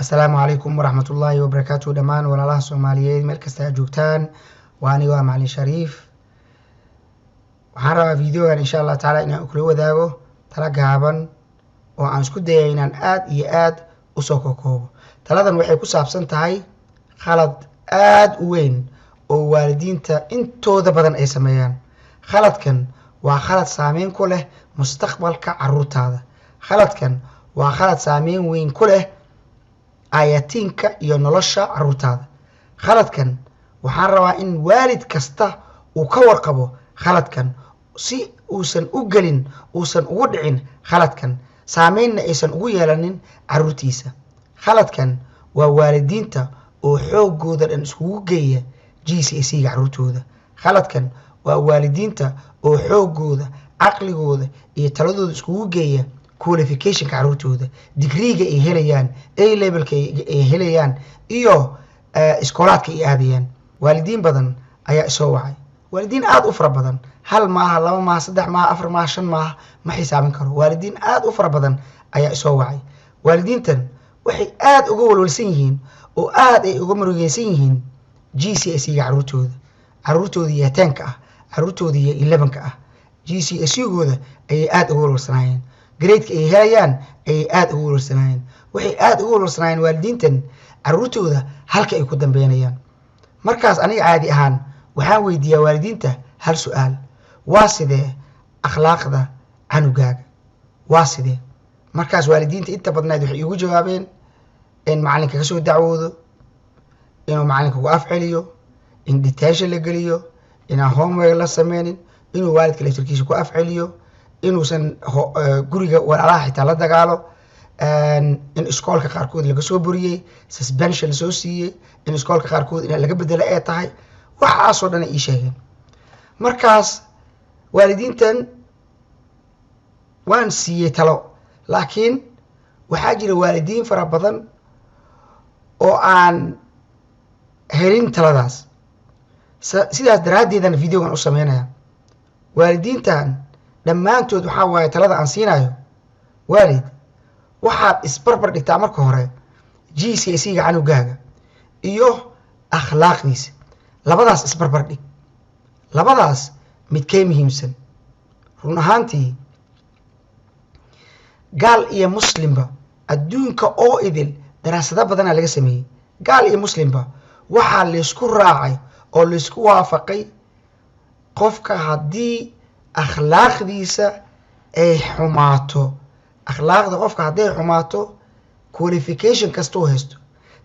السلام عليكم ورحمة الله وبركاته دمان ولا الله سوماليين ملك استاجوكتان واني ومعلي شريف وحنرى فيديو إن شاء الله تعالى إن أكلوا ذاقو تلقابا وعن اسكو داينا آد وسوكوكو تلادا وحي كسابسان تهي خلط آد وين ووالدين تا انتو دبادان اي سميان خلط كان وخلط سامين كله مستقبل كعروت هذا خلط كان وخلط سامين وين كله آياتينك iyo nolosha carruurtaada khaladkan waxaan rabaa in waalid kasta uu ka warqabo khaladkan si uusan u galin uusan ugu dhicin khaladkan saameynna aysan ugu yeelanin carruurtiisa khaladkan waa waalidiinta oo xoogooda dhan iskugu geeya GCSE-ga carruurtooda khaladkan waa waalidiinta oo xoogooda aqligooda iyo taladooda iskugu geeya qualification ka carruurtooda digriga ay helayaan A level ka ay helayaan iyo iskoolaadka ay aadayaan waalidiin badan ayaa soo wacay waalidiin aad u fara badan hal maaha laba maaha saddex maaha afar maaha shan maaha ma xisaabin karo waalidiin aad u fara badan ayaa soo wacay waalidiintan waxay aad uga walwalsan yihiin oo aad ay uga murugaysan yihiin GCSE-ga carruurtooda iyo 10ka ah carruurtooda iyo 11ka ah GCSE-gooda ayay aad uga walwalsanayeen grade ay helayaan ay aad ugu walwalsanayeen waxay aad ugu walwalsanayeen waalidiintan carruurtooda halka ay ku dambeynayaan markaas aniga caadi ahaan waxaan weydiiyaa waalidiinta hal su'aal waa sidee akhlaaqda canugaaga waa sidee markaas waalidiinta inta badnayd waxay igu jawaabeen in macalinka ka soo dacwoodo inuu macalinka ku afceliyo in detention la geliyo inaan homework la sameynin inuu waalidka laftirkiisa ku afceliyo inuusan guriga walaalaha xitaa la dagaalo in iskoolka qaarkood laga soo buriyey suspension soo siiyey in iskoolka qaarkood in laga bedelo ay tahay waxaasoo dhan ay sheegeen markaas waalidiintan waan siiyey talo laakiin waxaa jira waalidiin fara badan oo aan helin taladaas sidaas daraaddeedana videogan u sameynaya waalidiintan dhammaantood waxaa waaye talada aan siinayo waalid waxaad isbarbar dhigtaa marka hore GCSE-ga canugaaga iyo akhlaaqdiisa labadaas isbarbar dhig labadaas midkee muhiimsan run ahaantii gaal iyo muslimba adduunka oo idil daraasado badanaa laga sameeyey gaal iyo muslimba waxaa laysku raacay oo laysku waafaqay qofka haddii akhlaaqdiisa ay xumaato akhlaaqda qofka hadday xumaato qualification kastuu haysto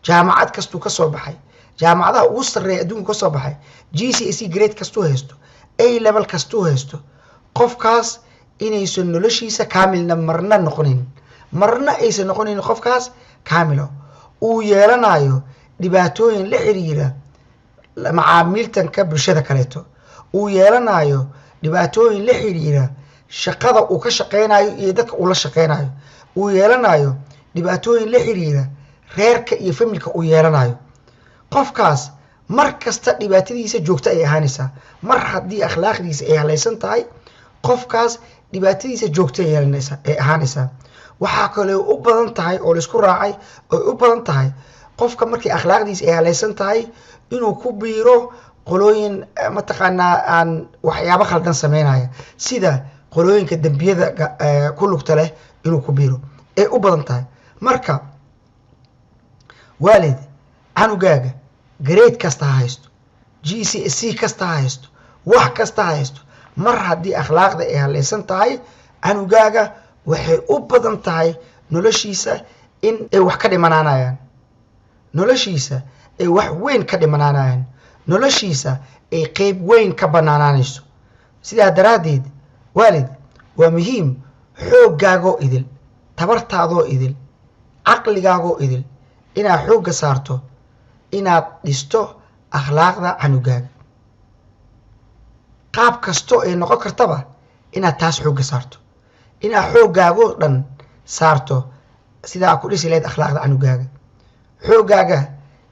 jaamacad kastuu ka soo baxay jaamacadaha ugu sarreeya adduunka ka soo baxay GCSE grade kastuu haysto A level kastuu haysto qofkaas inaysan noloshiisa kaamilna marna noqonin marna aysan noqonin qofkaas kaamilo uu yeelanayo dhibaatooyin la xiriira macaamiltanka bulshada kaleeto uu yeelanayo dhibaatooyin la xiriira shaqada uu ka shaqeynayo iyo dadka uu la shaqeynayo uu yeelanayo dhibaatooyin la xiriira reerka iyo familka uu yeelanayo qofkaas mar kasta dhibaatadiisa joogto ay ahaanaysaa mar haddii akhlaaqdiisa ay halaysan tahay qofkaas dhibaatadiisa joogto ay ahaanaysaa waxaa kale u badan tahay oo la isku raacay oo u badan tahay qofka markii akhlaaqdiisa ay halaysan tahay inuu ku biiro qolooyin mataqaanaa aan waxyaabo khaldan sameynaya sida qolooyinka dambiyada ku lugta leh inuu ku biiro ee u badan tahay marka waalid canugaaga grade kasta ha haysto GCSE kasta ha haysto wax kasta ha haysto mar haddii akhlaaqda ay halaysan tahay canugaaga waxay u badan tahay noloshiisa in ay wax ka dhimanaanayaan noloshiisa ay wax weyn ka dhimanaanayaan noloshiisa ay qayb weyn ka banaanaanayso sidaa daraaddeed waalid waa muhiim xooggaagoo idil tabartaadoo idil caqligaagoo idil inaad xoogga saarto inaad dhisto akhlaaqda canugaaga qaab kastoo ay noqon kartaba inaad taas xoogga saarto inaad xooggaagoo dhan saarto sidaa ku dhisi lahayd akhlaaqda canugaaga xooggaaga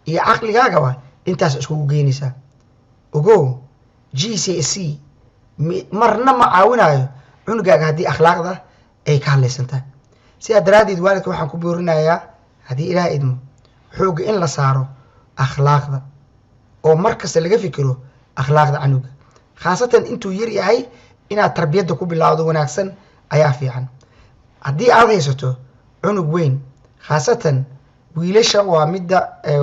iyo caqligaagaba intaas iskugu geynaysaa ogow GCSE marna ma caawinayo cunugaaga haddii akhlaaqda ay ka hadlaysan tahay sidaa daraaddeed waalidka waxaan ku boorinayaa haddii ilaah idmo xoogga in la saaro akhlaaqda oo markasta laga fikiro akhlaaqda canuga khaasatan intuu yar yahay inaad tarbiyadda ku bilowdo wanaagsan ayaa fiican haddii aad haysato cunug weyn khaasatan wiilasha waa midda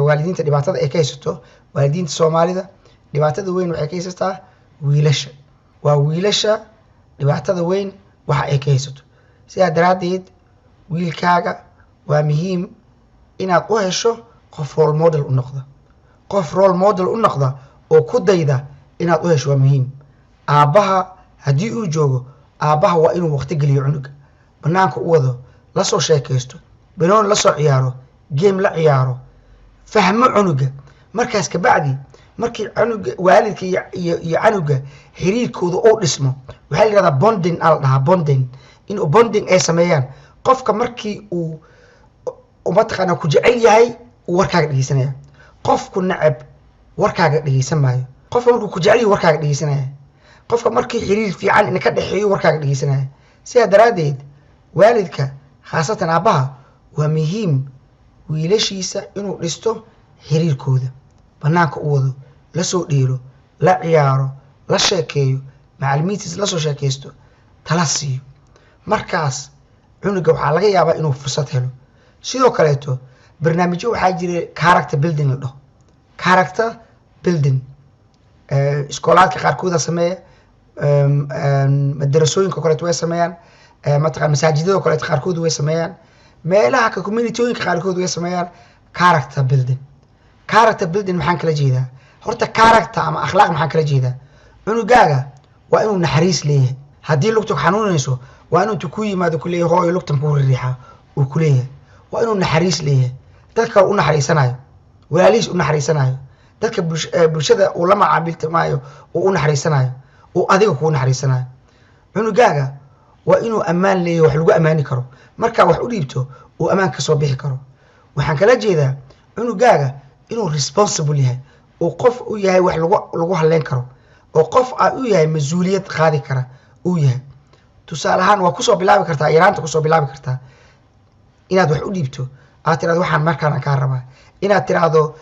waalidiinta dhibaatada ay ka haysato waalidiinta Soomaalida dhibaatada weyn waxay ka haysataa wiilasha waa wiilasha dhibaatada weyn waxa ay ka haysato sidaa daraadeed wiilkaaga waa muhiim inaad u hesho qof role model u noqdo qof role model u noqda oo ku dayda inaad u hesho waa muhiim aabaha haddii uu joogo aabaha waa inuu waqti geliyo cunuga banaanka u wado la soo sheekaysto banoon la soo ciyaaro game la ciyaaro fahmo cunuga markaas ka bacdi markii cunuga waalidka iyo canuga xiriirkooda oo dhismo waxa la yiraahdaa bonding al dhaha bonding in bonding ay sameeyaan qofka markii uu mataqaana ku jecel yahay warkaaga dhageysanaya qofku nacab warkaaga dhageysan maayo qofka markuu ku jecel yahay warkaaga dhageysanaya qofka markii xiriir fiican in ka dhaxeeyo warkaaga dhageysanaya sidaa daraadeed waalidka khaasatan aabaha waa muhiim wiilashiisa inuu dhisto xiriirkooda banaanka u wado la soo dheelo la ciyaaro la sheekeeyo macallimiintiisa la soo sheekaysto tala siiyo markaas cunuga waxaa laga yaabaa inuu fursad helo sidoo kaleeto barnaamijyo waxaa jira character building la dhaho character building iskoolaadka qaarkooda sameeya madarasooyinka kaleeto way sameeyaan mataqaan masaajidada kaleeto qaarkood way sameeyaan meelaha ka communitooyinka qaarkood way sameeyaan character building maxaan kala jeedaa horta character ama akhlaaq maxaan kala jeedaa cunugaaga waa inuu naxariis leeyahay haddii lugta xanuunayso waa inuu intuu ku yimaado ku leeyahay hooyo lugtan ku riixaa uu ku leeyahay waa inuu naxariis leeyahay dadka u naxariisanayo walaalihiis u naxariisanayo dadka bulshada uu la macaamiltamaayo uu u naxariisanayo uu adiga kuu naxariisanayo cunugaaga waa inuu ammaan leeyahay wax lagu ammaani karo markaa wax u dhiibto uu ammaan ka soo bixi karo waxaan kala jeedaa cunugaaga inuu responsible yahay oo qof u yahay wax lagu haleyn karo oo qof u yahay mas'uuliyad qaadi kara uu yahay tusaale ahaan waa kusoo bilaabi kartaa yaraanta kusoo bilaabi kartaa inaad wax u dhiibto aad tiraahdo waxaan markaan ka rabaa inaad tiraahdo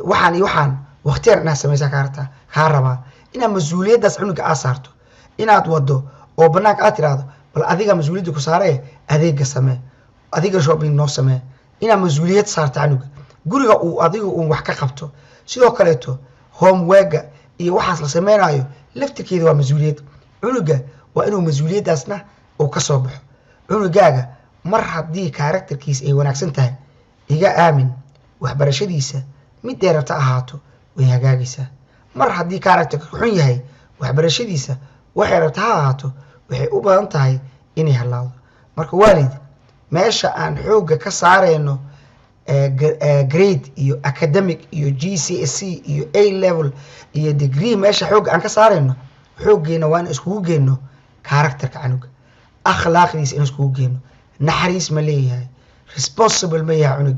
waxaan iyo waxaan waqti yar inaad samaysaa ka rabaa inaad mas'uuliyadaas cunuga aad saarto inaad wado oo banaanka aad tiraahdo bal adiga mas'uuliyadda ku saaree adeega samee adiga shopping noo samee inaad mas'uuliyad saarto cunuga guriga uu adiga uu wax ka qabto sidoo kaleeto homework iyo waxaas la sameynayo laftirkeeda waa mas'uuliyad cunuga waa inuu mas'uuliyadaasna uu ka soo baxo cunugaaga mar haddii karakterkiisa ay wanaagsan tahay iga aamin waxbarashadiisa mid dheerata ahaato way hagaagaysaa mar haddii karakterka xun yahay waxbarashadiisa waxay rabta ha ahaato waxay u badan tahay inay halaawdo marka waalid meesha aan xoogga ka saareyno grade iyo academic iyo GCSE iyo A level iyo degree meesha xoogga aan ka saareyno xooggeena waa in iskugu geyno karakterka canuga akhlaaqdiisa in iskugu geyno naxariis ma leeyahay responsible ma yahay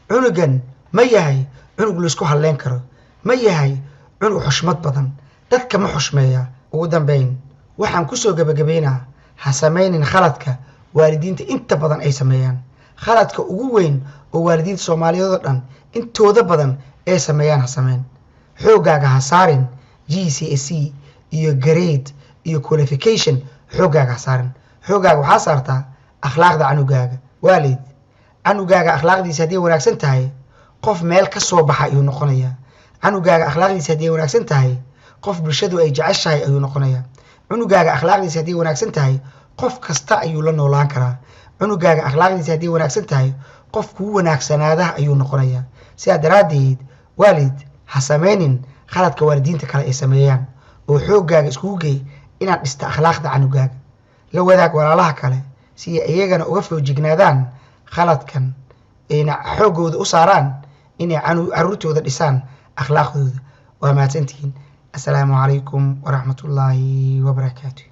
cunugan ma yahay cunug la isku haleyn karo ma yahay cunug xushmad badan dadka ma xushmeeya ugu dambeyn waxaan ku soo gabagabeynaa ha sameynin khaladka waalidiinta inta badan ay sameeyaan khaladka ugu weyn oo waalidiinta Soomaaliyeed oo dhan intooda badan ay sameeyaan ha sameyn xoogaaga ha saarin GCSE iyo grade iyo qualification xoogaaga ha saarin xoogaaga waxa saartaa akhlaaqda canugaaga waalid canugaaga akhlaaqdiisa hadii wanaagsan tahay qof meel ka soo baxa ayuu noqonayaa canugaaga akhlaaqdiisa hadii wanaagsan tahay qof bulshadu ay jeceshahay ayuu noqonayaa cunugaaga akhlaaqdiisa hadii wanaagsan tahay qof kasta ayuu la noolaan karaa cunugaaga akhlaaqdiisa hadii wanaagsan tahay qof ku wanaagsanaada ayuu noqonayaa sidaa daraadeed waalid ha sameynin khaladka waalidiinta kale ay sameeyaan oo xoogaaga iskugu geey inaad dhista akhlaaqda canugaaga la wadaag walaalaha kale si ay iyagana uga foojignaadaan khaladkan ayna xoogooda u saaraan inay caruurtooda dhisaan akhlaaqdooda waa mahadsantihiin assalaamu calaykum waraxmatullaahi wabarakaatuh